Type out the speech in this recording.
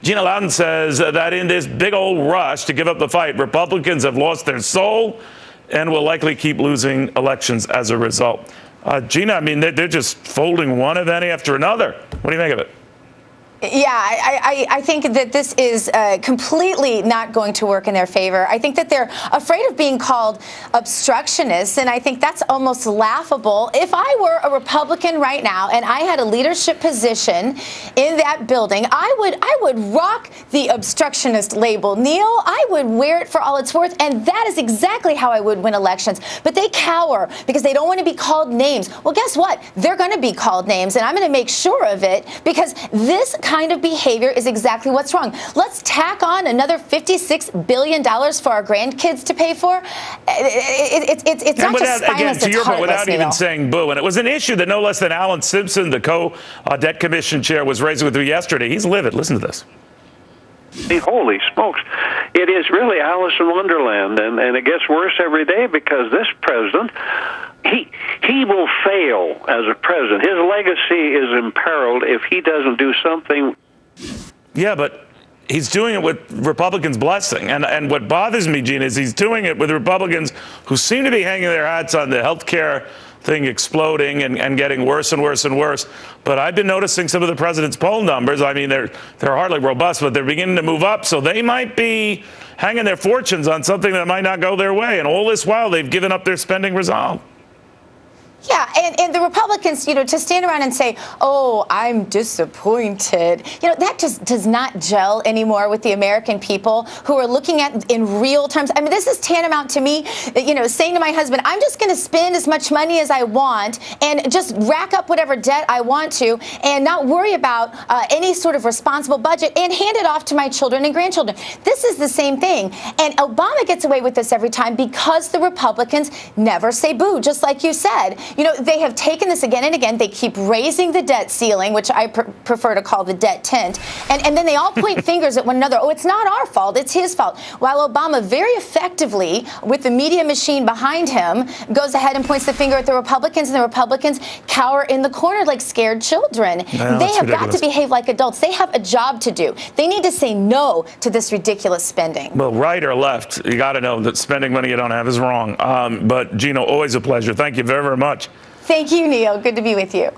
Gina Loudon says that in this big old rush to give up the fight, Republicans have lost their soul and will likely keep losing elections as a result. Gina, I mean, they're just folding one event after another. What do you think of it? Yeah, I think that this is completely not going to work in their favor. I think that they're afraid of being called obstructionists, and I think that's almost laughable. If I were a Republican right now and I had a leadership position in that building, I would rock the obstructionist label. Neil, I would wear it for all it's worth, and that is exactly how I would win elections. But they cower because they don't want to be called names. Well, guess what? They're going to be called names, and I'm going to make sure of it, because this kind of behavior is exactly what's wrong. Let's tack on another $56 billion for our grandkids to pay for. It's not just spineless, to your it's point, without even Neil. saying boo, and it was an issue that no less than Alan Simpson, the co-debt commission chair, was raising with you yesterday. He's livid. Listen to this. Holy smokes. It is really Alice in Wonderland, and it gets worse every day, because this president, he will fail as a president. His legacy is imperiled if he doesn't do something. Yeah, but he's doing it with Republicans' blessing. And what bothers me, Gina, is he's doing it with Republicans who seem to be hanging their hats on the health care thing exploding and getting worse and worse and worse. But I've been noticing some of the president's poll numbers. I mean, they're hardly robust, but they're beginning to move up. So they might be hanging their fortunes on something that might not go their way. And all this while, they've given up their spending resolve. Yeah, and the Republicans, to stand around and say, oh, I'm disappointed, that just does not gel anymore with the American people who are looking at in real terms. I mean, this is tantamount to me, saying to my husband, I'm just going to spend as much money as I want and just rack up whatever debt I want to and not worry about any sort of responsible budget and hand it off to my children and grandchildren. This is the same thing. And Obama gets away with this every time because the Republicans never say boo, just like you said. They have taken this again and again. They keep raising the debt ceiling, which I prefer to call the debt tent. And then they all point fingers at one another. Oh, it's not our fault. It's his fault. While Obama very effectively, with the media machine behind him, goes ahead and points the finger at the Republicans, and the Republicans cower in the corner like scared children. No, they have ridiculous. got to behave like adults. They have a job to do. They need to say no to this ridiculous spending. Well, right or left, you got to know that spending money you don't have is wrong. But, Gina, always a pleasure. Thank you very, very much. Thank you, Neil. Good to be with you.